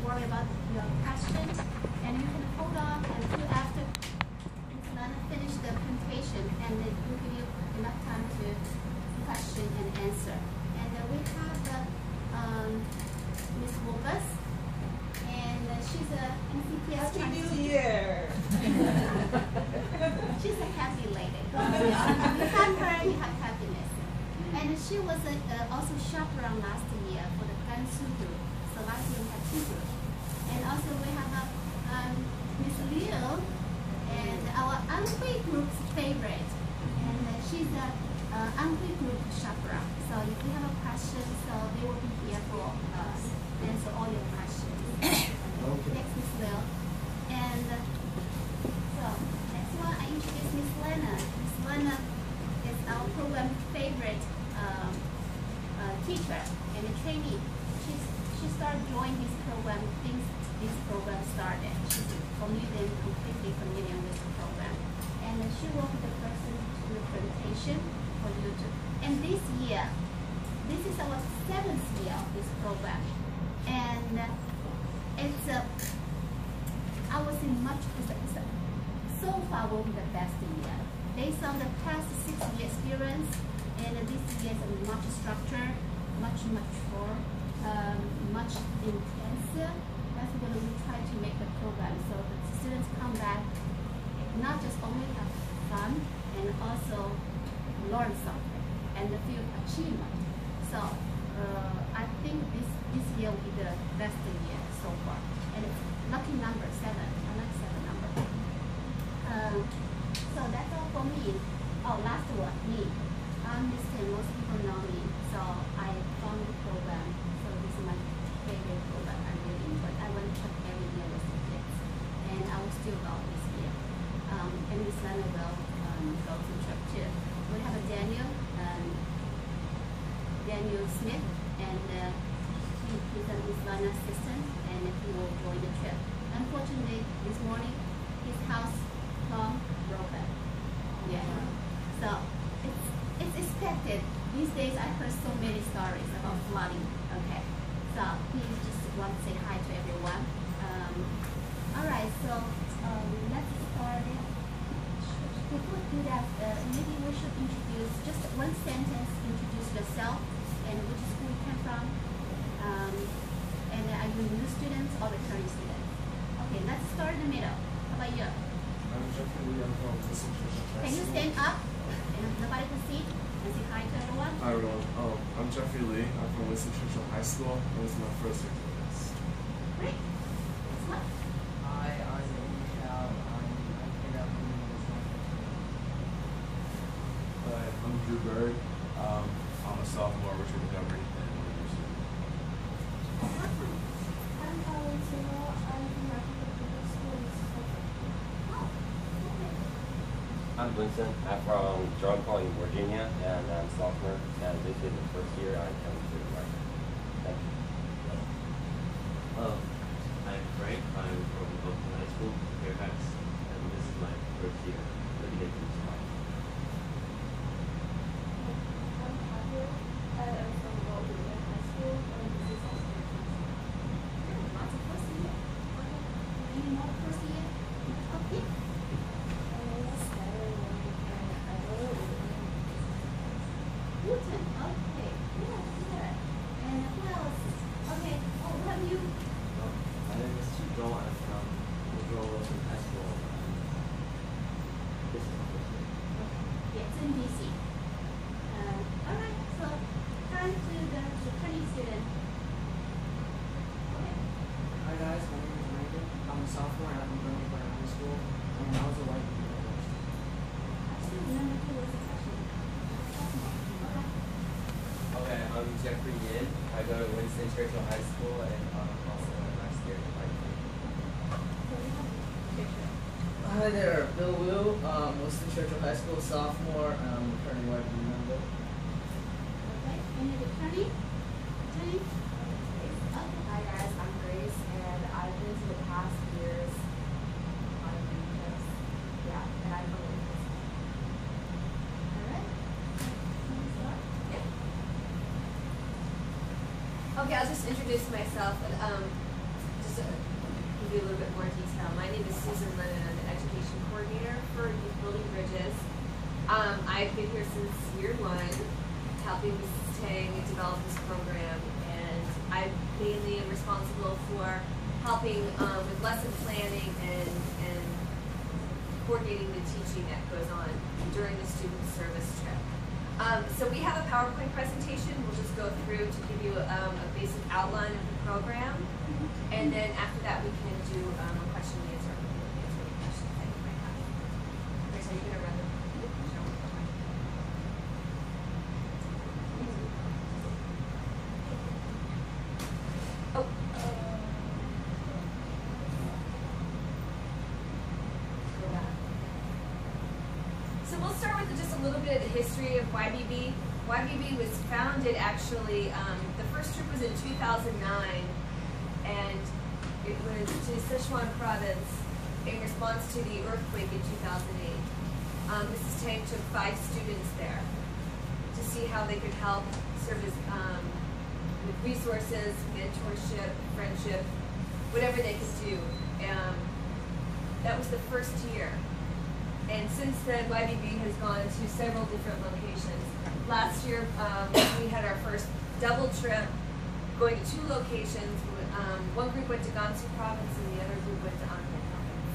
worry about your questions, and you can hold on until after Ms. Lana finish the presentation, and it will give you enough time to question and answer. And we have Ms. Wolbers, and she's a NCPS Happy New Year! She's a happy lady. You have her, you have happiness. And she was also chaperone last year for the Gansu group. So last year we had 2 groups. And also we have Miss Liu, and our Anhui group's favorite. And she's a Anhui group chaperone. So if you have a question, so they will be here for answer all your questions. Okay. Next, Miss Liu. And so next one, I introduce Miss Lena. Miss Lena is our program favorite teacher and a trainee. She started joining this program since this program started. She's completely familiar with the program. And she will be the person to do the presentation for you to. And this year, this is our 7th year of this program. And it's I would say so far will be the best year. Based on the past 6-year experience, and this year is much structured, much more, much intensive. That's what we try to make the program so the students come back, not just only have fun, and also learn something and feel achievement. So I think this year will be the best year so far. And it's lucky number 7. I like 7 number. So that's all for me. Oh, last one, me. I'm Miss Tim. Most people know me. So I found the program. So this is my favorite program. I really enjoy it. I went to check every year with the kids. And I will still go this year. And Miss Lana will go to church too. We have a Daniel Smith, and he's a Miss Lana assistant, and he will join the trip. Unfortunately, this morning, his house phone broken. Yeah. So it's expected. These days, I heard so many stories about flooding. Okay. So he just wants to say hi to everyone. All right. So let's start it. Before we do that, maybe we should introduce just one sentence. Introduce yourself and which school you came from. And are you new students or returning students? Okay, let's start in the middle. How about you? I'm Jeffrey Lee. I'm from Winston Churchill High School. Can you stand up and nobody can see and say hi to everyone? Hi everyone. I'm Jeffrey Lee. I'm from Winston Churchill High School, and this is my first year doing this. Great. Next one. Hi, I'm Michelle. I'm Caleb. Hi, I'm Drew Bird. I'm a sophomore at Richard Montgomery and University. I'm Valentina. I'm from Republic Public Schools. Oh, okay. I'm Vincent. I'm from John Pauline, Virginia, and I'm sophomore. And this is the first year I come to America. Thank you. I'm Frank. I'm from Oakland High School, Fairfax, and this is my first year living in this spot. I'm Javier. I'm from Oakland High School, and this is also my first year. Lots of first year. Any more first year? Okay. My name is Skylar, and I go to Newton. Okay. Yeah, good. And who else? Okay. Oh, what have you? My name is Chico. I'm from Woodrow Wilson High School. This is my first year. Yeah, it's in DC. All right. So time to the returning student. Okay. Hi guys, my name is Brandon. I'm a sophomore at Montgomery High School, and I was a YBB. Student number 2 was a freshman. Okay. Okay, I'm Jeffrey Yin. I go to Winston Churchill High School, and I'm also my last year at YBB. So we have a picture. Hi there, Bill Wu, Winston Churchill High School sophomore, returning YBB member. Okay. Any returning? Returning? Okay. Hi guys, I'm Grace, and I've been to the past years on campus. Yeah, and I believe this. All right. Start? Yeah. Okay, I'll just introduce myself. just give you a little bit more detail. My name is Susan Lennon. I'm the education coordinator for Youth Building Bridges. I've been here since year 1, helping Mrs. Tang develop this program, and I mainly am responsible for helping with lesson planning and coordinating the teaching that goes on during the student service trip. So we have a PowerPoint presentation we'll just go through to give you a basic outline of the program, and then after that we can do a question and answer. Answer any questions that you might have. Okay, so you're going to run the show. Oh. Go back. So we'll start with just a little bit of the history of YBB. YBB was founded actually, the first trip was in 2009, and it was to Sichuan province in response to the earthquake in 2008. Mrs. Tang took 5 students there to see how they could help service with resources, mentorship, friendship, whatever they could do. That was the first year. And since then, YBB has gone to several different locations. Last year, we had our first double trip, going to 2 locations. One group went to Gansu province and the other group went to Anhui province.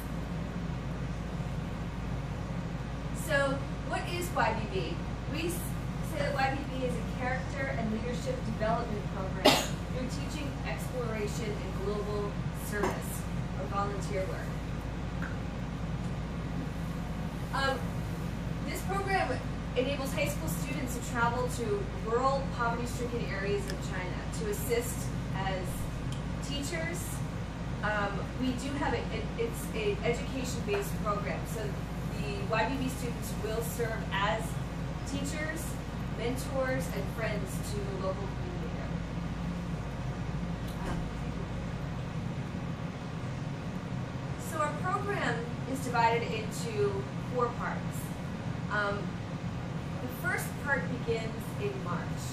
So, what is YBB? We say that YBB is a character and leadership development program through teaching, exploration, and global service or volunteer work. This program enables high school students to travel to rural, poverty-stricken areas of China to assist as teachers. We do have it's an education-based program, so the YBB students will serve as teachers, mentors, and friends to the local community there. So our program is divided into 4 parts. The first part begins in March.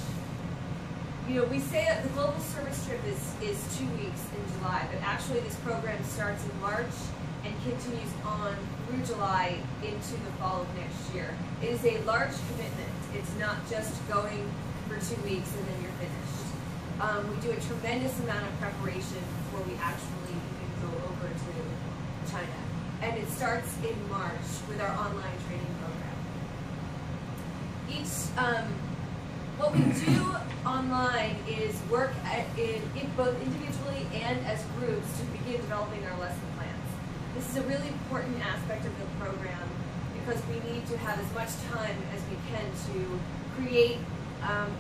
You know, we say that the global service trip is 2 weeks in July, but actually this program starts in March and continues on through July into the fall of next year. It is a large commitment. It's not just going for 2 weeks and then you're finished. We do a tremendous amount of preparation before we actually even go over to China. And it starts in March with our online training program. What we do online is work both individually and as groups to begin developing our lesson plans. This is a really important aspect of the program because we need to have as much time as we can to create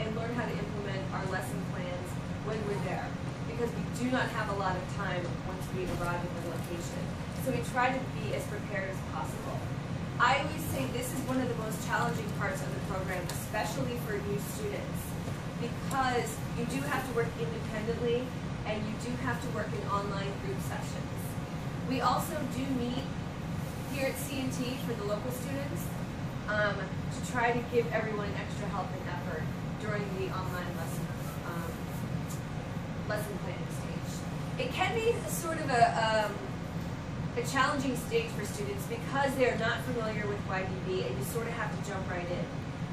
and learn how to implement our lesson plans when we're there, because we do not have a lot of time once we arrive at the location. So we try to be as prepared as possible. I always say this is one of the most challenging parts of the program, especially for new students, because you do have to work independently and you do have to work in online group sessions. We also do meet here at C&T for the local students to try to give everyone extra help and effort during the online lesson planning stage. It can be sort of a challenging stage for students because they're not familiar with YBB and you sort of have to jump right in.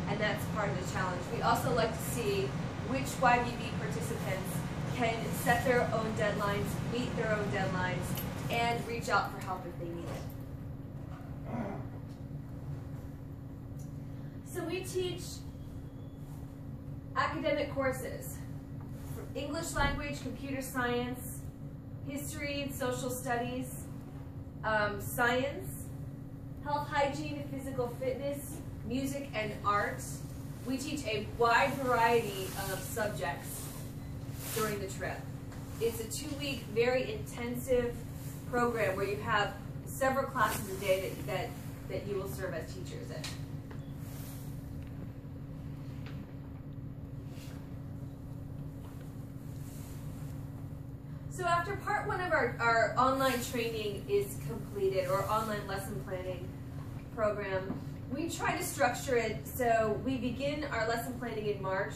And that's part of the challenge. We also like to see which YBB participants can set their own deadlines, meet their own deadlines, and reach out for help if they need it. So we teach academic courses from English language, computer science, history and social studies, science, health, hygiene, and physical fitness, music, and art. We teach a wide variety of subjects during the trip. It's a 2-week, very intensive program where you have several classes a day that you will serve as teachers in. So after part 1 of our online training is completed, or online lesson planning program, we try to structure it so we begin our lesson planning in March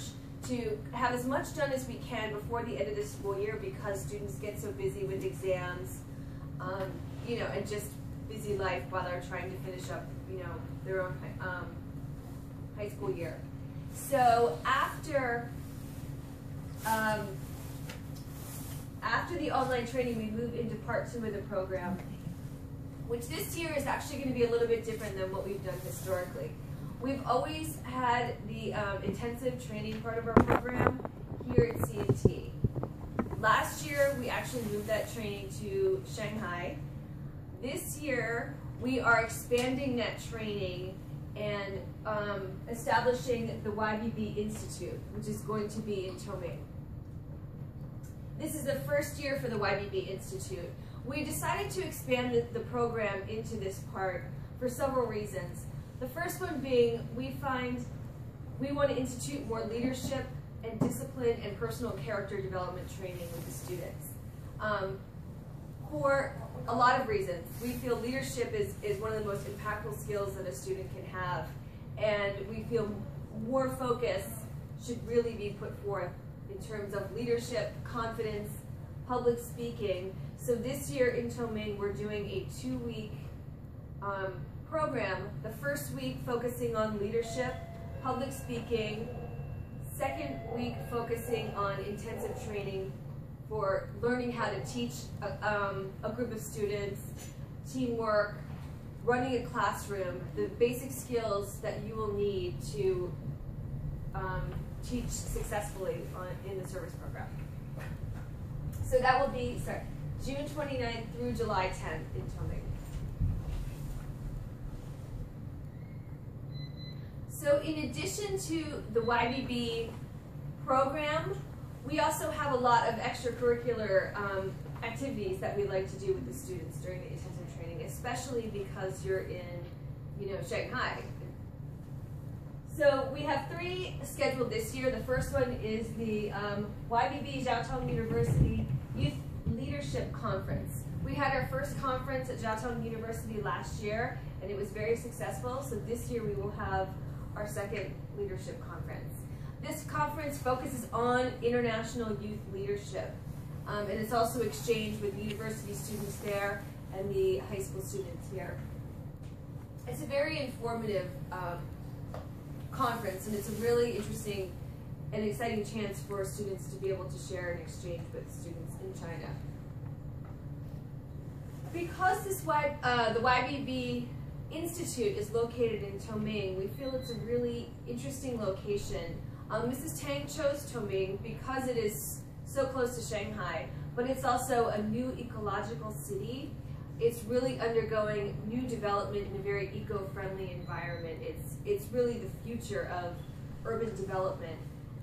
to have as much done as we can before the end of the school year because students get so busy with exams, you know, and just busy life while they're trying to finish up, you know, their own high school year. So after the online training, we move into part 2 of the program, which this year is actually going to be a little bit different than what we've done historically. We've always had the intensive training part of our program here at C&T. Last year, we actually moved that training to Shanghai. This year, we are expanding that training and establishing the YBB Institute, which is going to be in Toming. This is the first year for the YBB Institute. We decided to expand the program into this part for several reasons. The first one being, we find we want to institute more leadership and discipline and personal character development training with the students. For a lot of reasons. We feel leadership is one of the most impactful skills that a student can have, and we feel more focus should really be put forth in terms of leadership, confidence, public speaking. So this year in Toming, we're doing a 2-week program. The first week focusing on leadership, public speaking. Second week focusing on intensive training for learning how to teach a group of students, teamwork, running a classroom, the basic skills that you will need to teach successfully in the service program. So that will be, June 29th through July 10th in Toming. So in addition to the YBB program, we also have a lot of extracurricular activities that we like to do with the students during the intensive training, especially because you're in, you know, Shanghai. So we have 3 scheduled this year. The first one is the YBB Jiaotong University Youth Leadership Conference. We had our first conference at Jiaotong University last year, and it was very successful. So this year we will have our second leadership conference. This conference focuses on international youth leadership, and it's also exchanged with university students there and the high school students here. It's a very informative conference, and it's a really interesting and exciting chance for students to be able to share and exchange with students in China. Because this the YBB Institute is located in Toming, we feel it's a really interesting location. Mrs. Tang chose Toming because it is so close to Shanghai, but it's also a new ecological city. It's really undergoing new development in a very eco-friendly environment. It's really the future of urban development.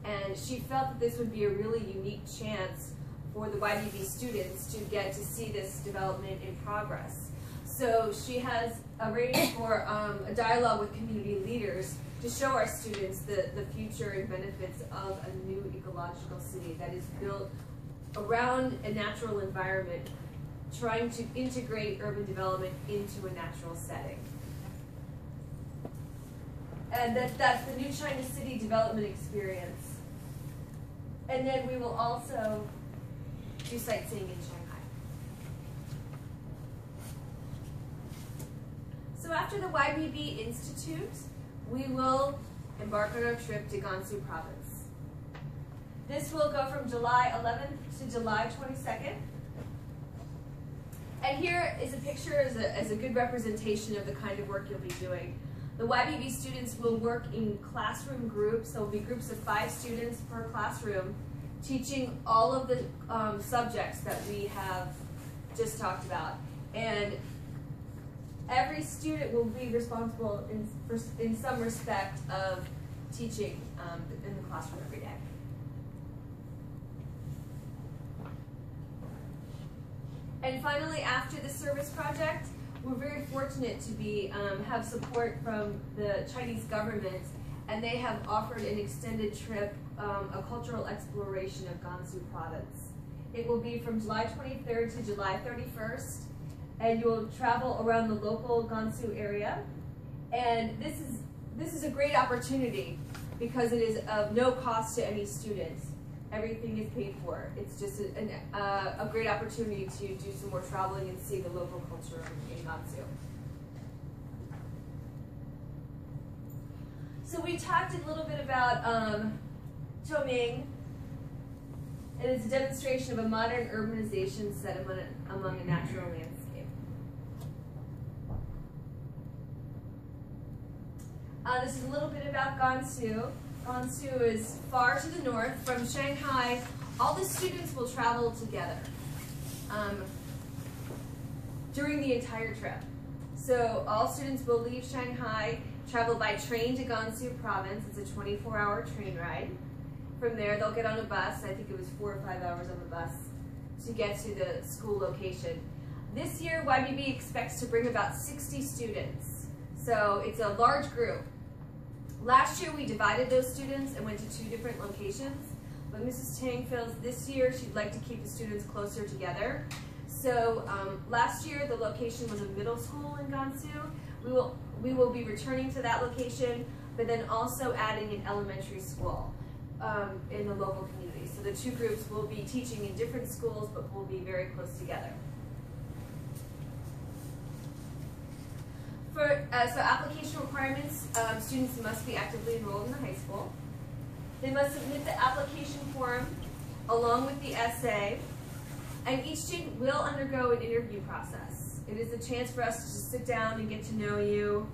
And she felt that this would be a really unique chance for the YBB students to get to see this development in progress. So she has arranged for a dialogue with community leaders to show our students the future and benefits of a new ecological city that is built around a natural environment, trying to integrate urban development into a natural setting. And that's the New China City Development Experience. And then we will also do sightseeing in Shanghai. So after the YBB Institute, we will embark on our trip to Gansu Province. This will go from July 11th to July 22nd. And here is a picture as a good representation of the kind of work you'll be doing. The YBB students will work in classroom groups. There will be groups of 5 students per classroom, teaching all of the subjects that we have just talked about. And every student will be responsible in some respect of teaching in the classroom every day. And finally, after the service project, we're very fortunate to be have support from the Chinese government, and they have offered an extended trip, a cultural exploration of Gansu Province. It will be from July 23rd to July 31st, and you'll travel around the local Gansu area. And this is a great opportunity because it is of no cost to any student. Everything is paid for. It's just a great opportunity to do some more traveling and see the local culture in Gansu. So we talked a little bit about Choming. It is a demonstration of a modern urbanization set among a natural landscape. This is a little bit about Gansu. Gansu is far to the north. From Shanghai, all the students will travel together during the entire trip. So all students will leave Shanghai, travel by train to Gansu province. It's a 24-hour train ride. From there, they'll get on a bus. I think it was 4 or 5 hours on the bus to get to the school location. This year, YBB expects to bring about 60 students. So it's a large group. Last year, we divided those students and went to 2 different locations. But Mrs. Tang feels this year she'd like to keep the students closer together. So last year, the location was a middle school in Gansu. We will be returning to that location, but then also adding an elementary school in the local community. So the 2 groups will be teaching in different schools, but will be very close together. So application requirements, students must be actively enrolled in the high school. They must submit the application form along with the essay, and each student will undergo an interview process. It is a chance for us to just sit down and get to know you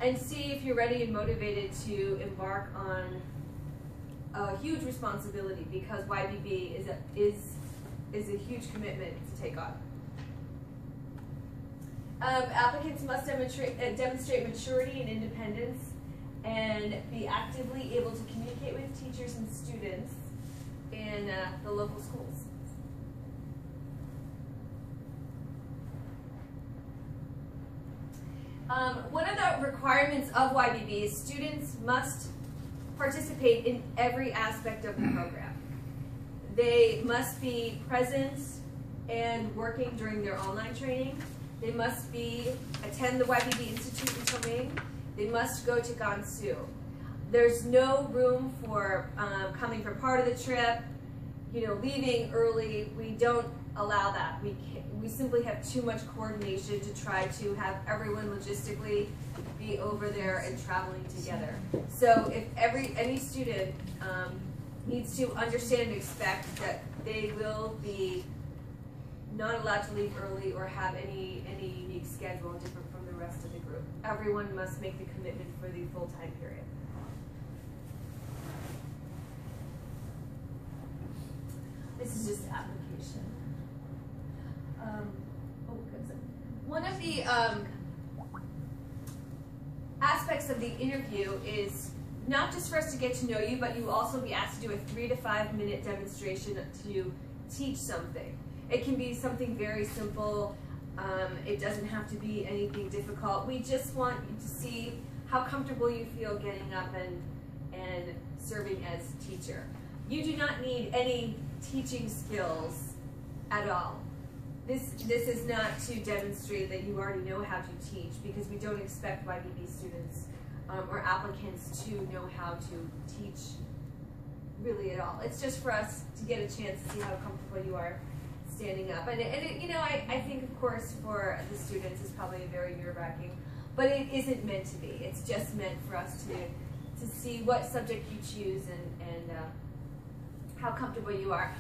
and see if you're ready and motivated to embark on a huge responsibility, because YBB is a huge commitment to take on. Applicants must demonstrate maturity and independence and be actively able to communicate with teachers and students in the local schools. One of the requirements of YBB is students must participate in every aspect of the program. They must be present and working during their online training. They must attend the YBB Institute in Chongming. They must go to Gansu. There's no room for coming for part of the trip, leaving early. We don't allow that. We simply have too much coordination to try to have everyone logistically be over there and traveling together. So if any student needs to understand and expect that they will be not allowed to leave early or have any unique schedule different from the rest of the group. Everyone must make the commitment for the full-time period. This is just the application. One of the aspects of the interview is not just for us to get to know you, but you will also be asked to do a 3 to 5 minute demonstration to teach something. It can be something very simple. It doesn't have to be anything difficult. We just want you to see how comfortable you feel getting up and serving as teacher. You do not need any teaching skills at all. This is not to demonstrate that you already know how to teach, because we don't expect YBB students or applicants to know how to teach really at all. It's just for us to get a chance to see how comfortable you are standing up. And I think, of course, for the students it's probably very nerve-wracking, but it isn't meant to be. It's just meant for us to see what subject you choose and how comfortable you are.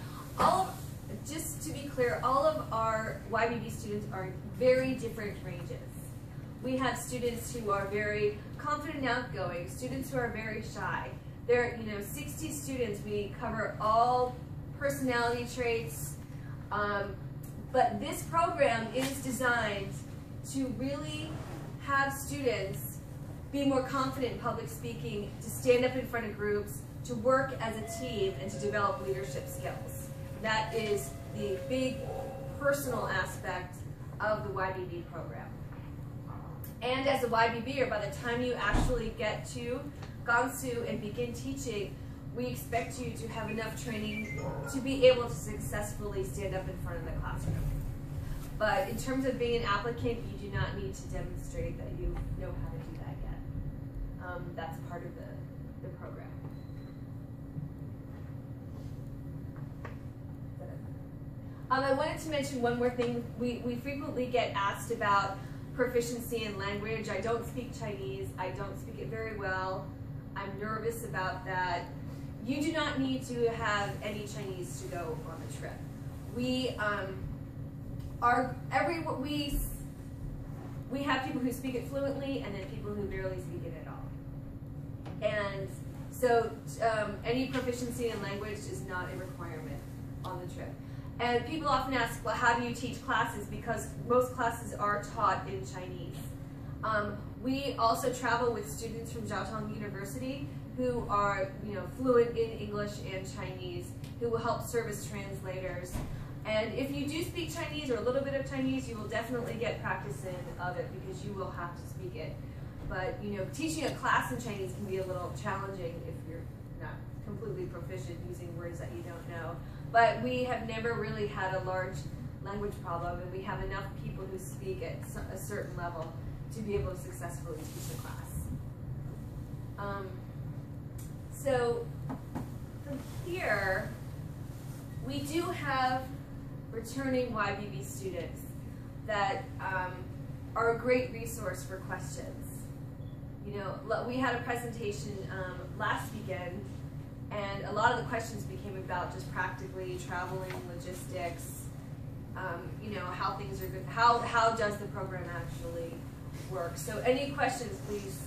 Just to be clear, all of our YBB students are in very different ranges. We have students who are very confident and outgoing, students who are very shy. There are 60 students. We cover all personality traits, but this program is designed to really have students be more confident in public speaking, to stand up in front of groups, to work as a team, and to develop leadership skills. That is the big personal aspect of the YBB program. And as a YBBer, by the time you actually get to Gansu and begin teaching, we expect you to have enough training to be able to successfully stand up in front of the classroom. But in terms of being an applicant, you do not need to demonstrate that you know how to do that yet. that's part of the program. I wanted to mention one more thing. We frequently get asked about proficiency in language. I don't speak Chinese. I don't speak it very well. I'm nervous about that. You do not need to have any Chinese to go on the trip. We have people who speak it fluently and then people who barely speak it at all. And so any proficiency in language is not a requirement on the trip. And people often ask, well, how do you teach classes? Because most classes are taught in Chinese. We also travel with students from Jiao Tong University who are, fluent in English and Chinese, who will help serve as translators. And if you do speak Chinese or a little bit of Chinese, you will definitely get practice of it because you will have to speak it. But teaching a class in Chinese can be a little challenging if you're not completely proficient using words that you don't know. But we have never really had a large language problem, and we have enough people who speak at a certain level to be able to successfully teach a class. So from here, we do have returning YBB students that are a great resource for questions. We had a presentation last weekend, and a lot of the questions became about just practically traveling, logistics, how things are good, how does the program actually work. So any questions, please.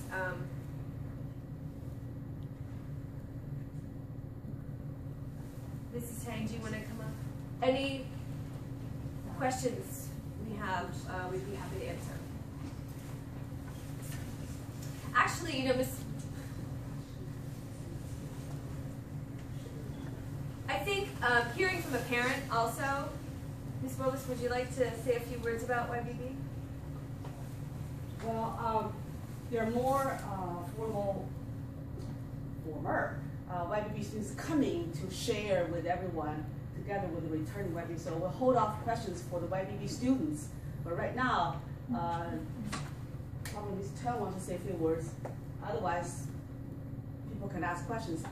Mrs. Tang, do you want to come up? Any questions we have, we'd be happy to answer. Actually, I think hearing from a parent also. Ms. Willis, would you like to say a few words about YBB? Well, there are more former YBB students coming to share with everyone together with the returning YBB. So we'll hold off questions for the YBB students. But right now, probably Ms. Tang wants to say a few words. Otherwise, people can ask questions.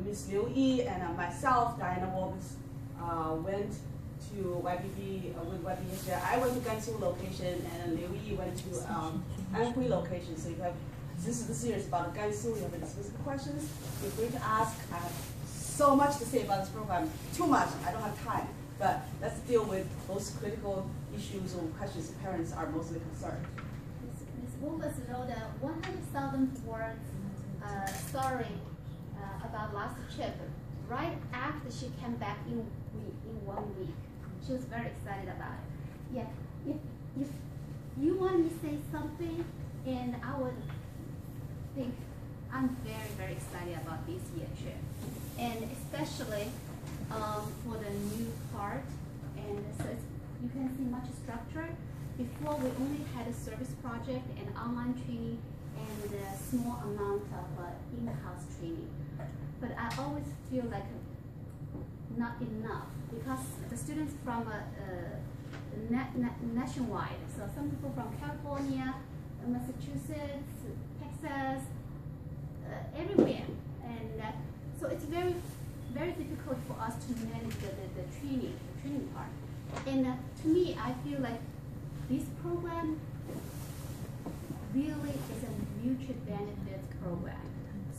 Ms. Liu Yi and myself, Diana Wolbis, went to YBB with YBB yesterday. I went to Gansu location, and Liu Yi went to Anhui location. So you have, since this year is about Gansu, you have any specific questions, feel free to ask. I have so much to say about this program, too much, I don't have time. But let's deal with those critical issues or questions parents are mostly concerned. Ms. Wolbis wrote a 100,000 words story about last trip right after she came back in 1 week. She was very excited about it. Yeah, if you want me to say something, and I would think I'm very, very excited about this year trip, and especially for the new part. And so you can see much structure. Before we only had a service project and online training and a small amount of in-house training. But I always feel like not enough because the students from nationwide, so some people from California, Massachusetts, Texas, everywhere. And so it's very, very difficult for us to manage the training part. And to me, I feel like this program really is a mutual benefit program.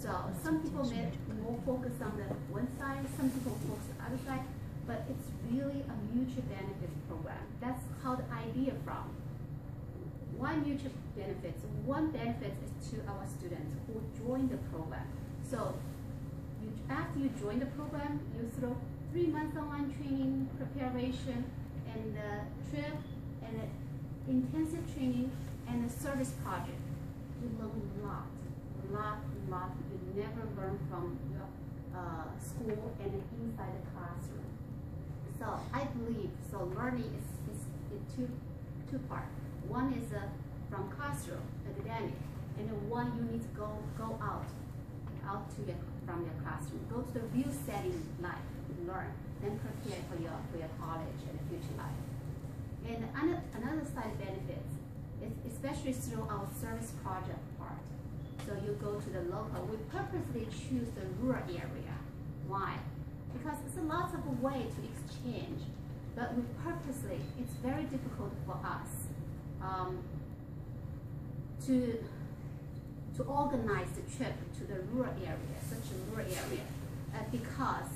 So some people may more focus on the one side, some people focus on the other side, but it's really a mutual benefits program. That's how the idea from. Why mutual benefits? One benefit is to our students who join the program. So after you join the program, you through 3 months online training, preparation, and trip, and intensive training, and a service project. You learn a lot. You never learn from your school and inside the classroom. So I believe learning is two parts. One is from classroom, academic, and one you need to go out from your classroom, go to the real setting life, learn, then prepare for your college and future life. And another side benefits is especially through our service project part. So you go to the local. We purposely choose the rural area. Why? Because it's a lot of way to exchange, but we purposely, it's very difficult for us to organize the trip to the rural area, such a rural area, because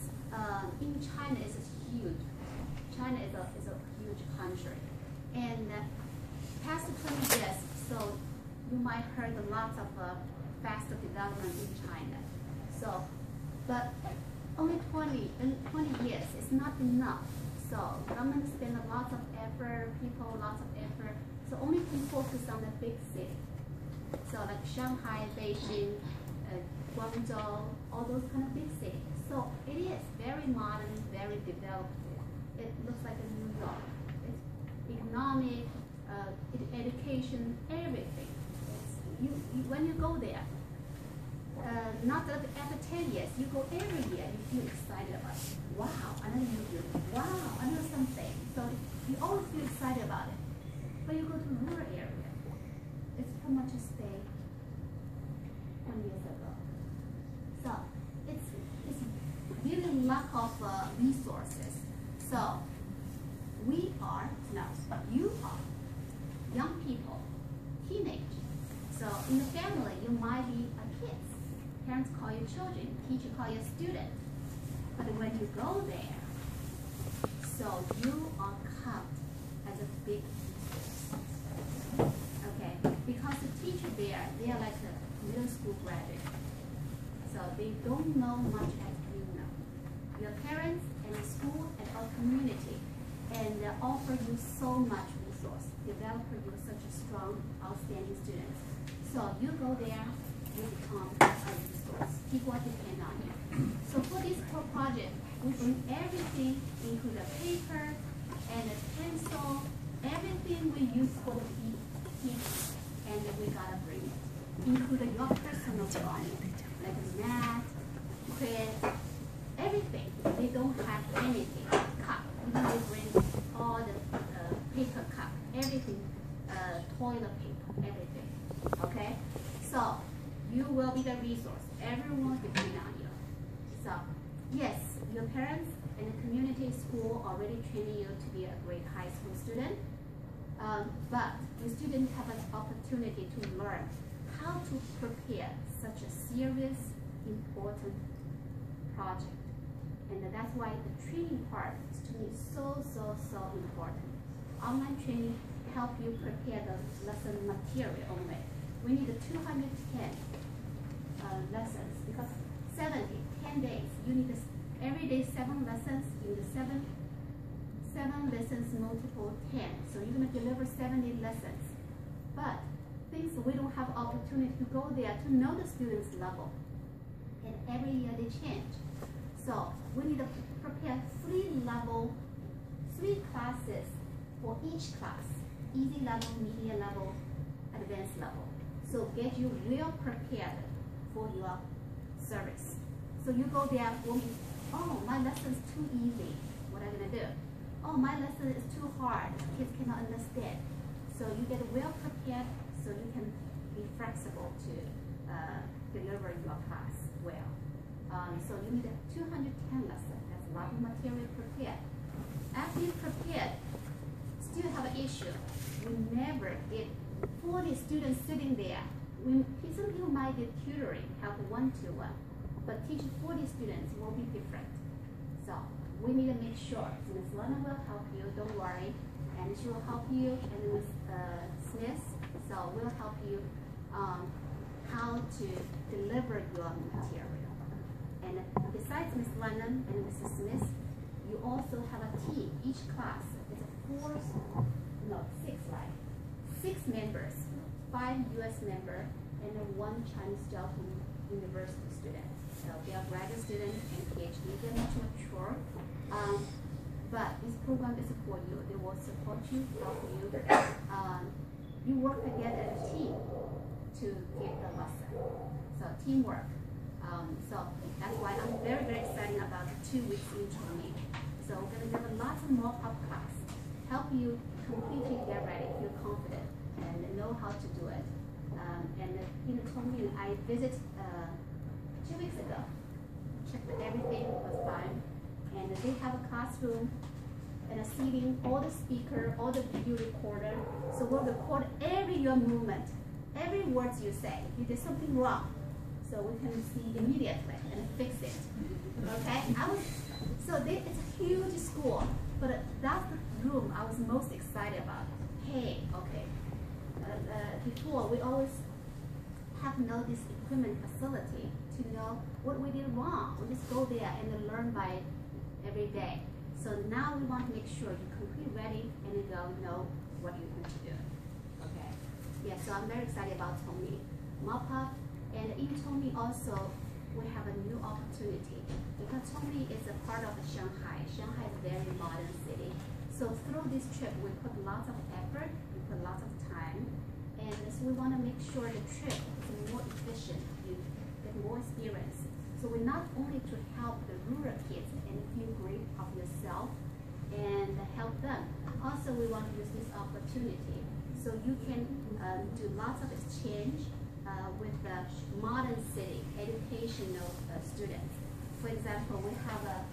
in China is huge. China is a huge country, and past 20 years, so you might heard a lot of faster development in China. So, but only 20 years is not enough. So government spend a lot of effort, people lots of effort. So only can focus on the big city. So like Shanghai, Beijing, Guangzhou, all those kind of big cities. So it is very modern, very developed. It looks like a New York. It's economic, education, everything. When you go there, not that after 10 years, you go every year, you feel excited about it. Wow, another new building. Wow, another something. So you always feel excited about it. But you go to rural area, it's too much to stay 20 years ago. So it's really lack of resources. So you are young people, teenage. So in the family, you might be kids. Parents call you children, teacher call you student. But when you go there, so you are count as a big resource. Okay, because the teacher there, they are like a middle school graduate. So they don't know much as you know. Your parents and the school and our community, and they offer you so much resource, develop you such a strong, outstanding student. So you go there, you become a resource. People depend on you. So for this project, we bring everything, include the paper and the pencil, everything we use for the teaching, and we gotta bring it. Include your personal belongings, like math, quiz, everything. They don't have anything. Cup, we bring all the paper cup, everything, toilet paper, everything. Okay? So you will be the resource. Everyone depends on you. So yes, your parents and the community school already training you to be a great high school student. But the students have an opportunity to learn how to prepare such a serious, important project. And that's why the training part is to me so important. Online training help you prepare the lesson material only. We need 210 lessons because 10 days. You need every day 7 lessons. You need 7 lessons multiple 10. So you're gonna deliver 70 lessons. But things we don't have opportunity to go there to know the students' level. And every year they change. So we need to prepare 3 classes for each class. Easy level, medium level, advanced level. So get you real prepared for your service. So you go there, oh, my lesson is too easy. What am I gonna do? Oh, my lesson is too hard. Kids cannot understand. So you get well prepared so you can be flexible to deliver your class well. So you need 210 lessons. That's a lot of material prepared. After you prepared, still have an issue. We never get 40 students sitting there. Some people might get tutoring, help one-to-one, but teaching 40 students will be different. So we need to make sure Ms. Lana will help you, don't worry, and she will help you, and Ms. Smith, so we'll help you how to deliver your material. And besides Ms. Lennon and Mrs. Smith, you also have a team. Each class is 6 members, 5 U.S. members, and 1 Chinese Jiaotong University student. So they are graduate students and PhD. They're much mature. But this program is for you. They will support you, help you. You work together as a team to get the lesson. So teamwork. So that's why I'm very excited about the 2 weeks in training. So we're going to give a lot of more pop class, help you completely get ready, feel confident, and know how to do it. And told me I visited 2 weeks ago. Checked everything was fine, and they have a classroom and a seating, all the speaker, all the video recorder. So we'll record every your movement, every words you say. If there's something wrong, so we can see immediately and fix it. Okay? It's a huge school, but that's the room I was most excited about. Hey, okay. Before we always have to know this equipment facility to know what we did wrong. We just go there and learn by every day. So now we want to make sure you're completely ready and you know what you're going to do. Okay. Yeah, so I'm very excited about Tommy Mop-Up. And in Tommy also, we have a new opportunity because Tommy is a part of Shanghai. Shanghai is a very modern city. So through this trip, we put lots of effort, we put lots of time, and so we want to make sure the trip is more efficient, you get more experience. So we're not only to help the rural kids and feel great of yourself and help them. Also, we want to use this opportunity so you can do lots of exchange with the modern city educational students. For example, we have a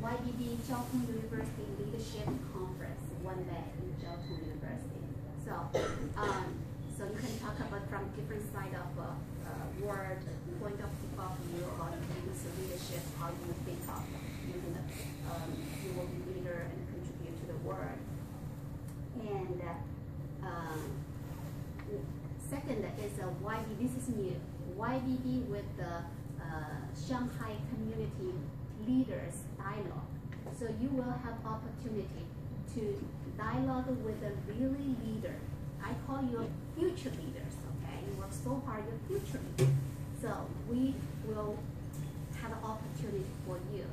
YBB Jiaotong University Leadership Conference one day in Jiaotong University. So you can talk about from different side of word, point of view about leadership, how you think of you will be leader and contribute to the world. And second is YBB. This is new. YBB with the Shanghai Community Leaders Dialogue. So you will have opportunity to dialogue with a really leader. I call you future leaders, okay? You work so hard, you're future leaders. So we will have an opportunity for you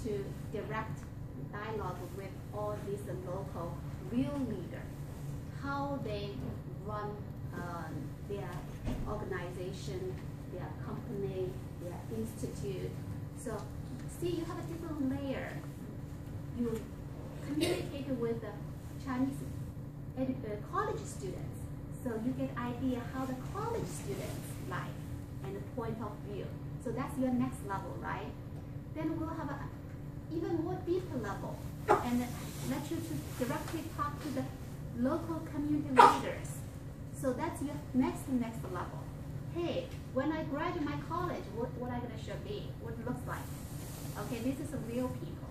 to direct dialogue with all these local real leaders, how they run their organization, their company, their institute. So see, you have a different layer. You communicate with the Chinese college students, so you get idea how the college students life and the point of view. So that's your next level, right? Then we'll have a even more deeper level and let you to directly talk to the local community leaders. So that's your next level. Hey, when I graduate my college, what I gonna should be, what it looks like. Okay, this is a real people.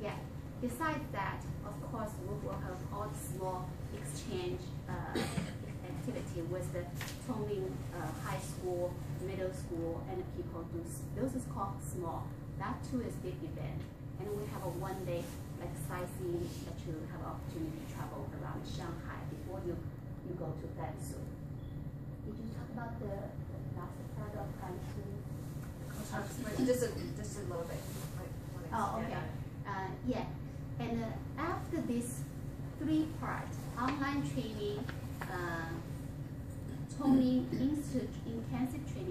Yeah. Besides that, of course, we will have all the small exchange activity with the Tongming high school, middle school, and the people do. Those is called small. That too is big event. And we have a one day like sightseeing that you have opportunity to travel around Shanghai before you go to Gansu. Did you talk about the last part of Gansu? Just a little bit. Oh, okay. Yeah. And after this 3 parts, online training, Tongming Institute intensive training.